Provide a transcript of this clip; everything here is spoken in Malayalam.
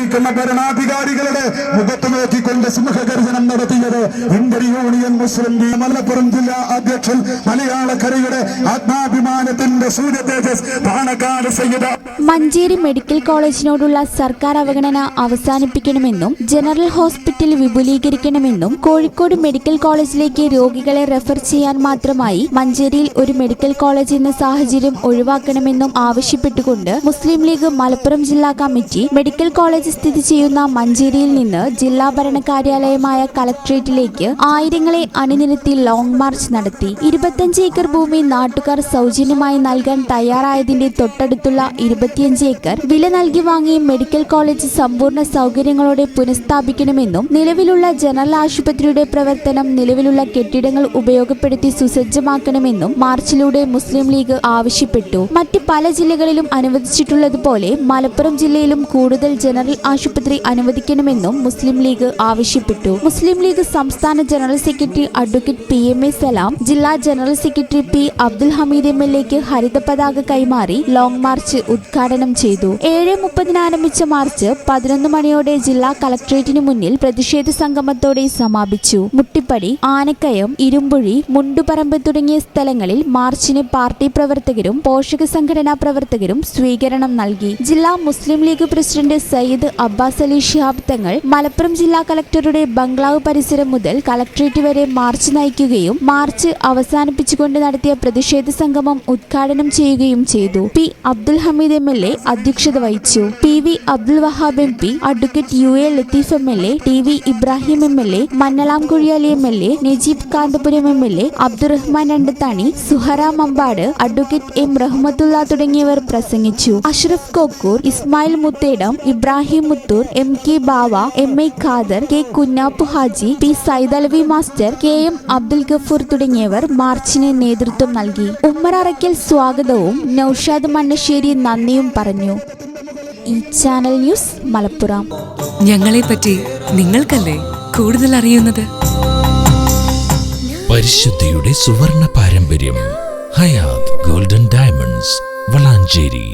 ഭരിക്കുന്ന ഭരണാധികാരികളുടെ മുഖത്ത് നോക്കിക്കൊണ്ട് സിംഹഗർജനം നടത്തിയത് ഇന്ത്യൻ യൂണിയൻ മുസ്ലിം ലീഗ് മലപ്പുറം ജില്ലാ അധ്യക്ഷൻ മലയാളക്കരയുടെ ആത്മാഭിമാനത്തിന്റെ സൂര്യ തേജസ് പാണക്കാട് സയ്യിദ്. മഞ്ചേരി മെഡിക്കൽ കോളേജിനോടുള്ള സർക്കാർ അവഗണന അവസാനിപ്പിക്കണമെന്നും ജനറൽ ഹോസ്പിറ്റൽ വിപുലീകരിക്കണമെന്നും കോഴിക്കോട് മെഡിക്കൽ കോളേജിലേക്ക് രോഗികളെ റെഫർ ചെയ്യാൻ മാത്രമായി മഞ്ചേരിയിൽ ഒരു മെഡിക്കൽ കോളേജ് എന്ന സാഹചര്യം ഒഴിവാക്കണമെന്നും ആവശ്യപ്പെട്ടുകൊണ്ട് മുസ്ലിം ലീഗ് മലപ്പുറം ജില്ലാ കമ്മിറ്റി മെഡിക്കൽ കോളേജ് സ്ഥിതി ചെയ്യുന്ന മഞ്ചേരിയിൽ നിന്ന് ജില്ലാ ഭരണ കാര്യാലയമായ കളക്ട്രേറ്റിലേക്ക് ആയിരങ്ങളെ അണിനിരത്തി ലോങ് മാർച്ച് നടത്തി. 25 ഏക്കർ ഭൂമി നാട്ടുകാർ സൗജന്യമായി നൽകാൻ തയ്യാറായതിന്റെ തൊട്ടടുത്തുള്ള 25 ഏക്കർ വില നൽകി വാങ്ങി മെഡിക്കൽ കോളേജ് സമ്പൂർണ്ണ സൗകര്യങ്ങളോടെ പുനഃസ്ഥാപിക്കണമെന്നും നിലവിലുള്ള ജനറൽ ആശുപത്രിയുടെ പ്രവർത്തനം നിലവിലുള്ള കെട്ടിടങ്ങൾ ഉപയോഗപ്പെടുത്തി സുസജ്ജമാക്കണമെന്നും മാർച്ചിലൂടെ മുസ്ലിം ലീഗ് ആവശ്യപ്പെട്ടു. മറ്റ് പല ജില്ലകളിലും അനുവദിച്ചിട്ടുള്ളതുപോലെ മലപ്പുറം ജില്ലയിലും കൂടുതൽ ജനറൽ ആശുപത്രി അനുവദിക്കണമെന്നും മുസ്ലിം ലീഗ് ആവശ്യപ്പെട്ടു. മുസ്ലിം ലീഗ് സംസ്ഥാന general secretary advocate PMA Salam ജില്ലാ general secretary P Abdul Hameed MLAക്ക് ഹരിത പതാക കൈമാറി ലോങ് മാർച്ച് ഉദ്ഘാടനം ചെയ്തു. 7:30 ആരംഭിച്ച മാർച്ച് 11 മണിയോടെ ജില്ലാ കളക്ട്രേറ്റിന് മുന്നിൽ പ്രതിഷേധ സംഗമത്തോടെ സമാപിച്ചു. മുട്ടിപ്പടി, ആനക്കയം, ഇരുമ്പുഴി, മുണ്ടുപറമ്പ് തുടങ്ങിയ സ്ഥലങ്ങളിൽ മാർച്ചിന് പാർട്ടി പ്രവർത്തകരും പോഷക സംഘടനാ പ്രവർത്തകരും സ്വീകരണം നൽകി. ജില്ലാ മുസ്ലിം ലീഗ് പ്രസിഡന്റ് സയ്യിദ് അബ്ബാസ് അലി ശിഹാബ് തങ്ങൾ മലപ്പുറം ജില്ലാ കളക്ടറുടെ ബംഗ്ലാവ് പരിസരം മുതൽ കളക്ട്രേറ്റ് വരെ മാർച്ച് നയിക്കുകയും മാർച്ച് അവസാനിപ്പിച്ചുകൊണ്ട് നടത്തിയ പ്രതിഷേധ സംഗമം ഉദ്ഘാടനം ചെയ്യുകയും ചെയ്തു. P അബ്ദുൽ ഹമീദ് MLA അധ്യക്ഷത വഹിച്ചു. PV Abdul Wahab MP, advocate UA Latheef MLA, TV Ibrahim MLA, Mannalam കുഴിയാലി MLA, Najeeb Kanthapuram MLA, Abdurahman Randathani, Suhara Mampad, advocate M Rahmathulla തുടങ്ങിയവർ പ്രസംഗിച്ചു. Ashraf Kokkur, Ismail Muthedam, Ibrahim Muthur, MK Bava, MA Khader, K Kunhappu Haji, P Saidalavi master, KM Abdul Gafoor തുടങ്ങിയവർ മാർച്ചിന് നേതൃത്വം നൽകി. ഉമ്മർ അറയ്ക്കൽ സ്വാഗതവും നൌഷാദ് മണ്ണശ്ശേരി നന്ദിയും പറഞ്ഞു. ഈ ചാനൽ ന്യൂസ് മലപ്പുറം. ഞങ്ങളെ പറ്റി നിങ്ങൾക്കല്ലേ കൂടുതൽ അറിയുന്നത്? പരിശുദ്ധിയുടെ സുവർണ പാരമ്പര്യം. Hayath golden diamonds, Valanchery.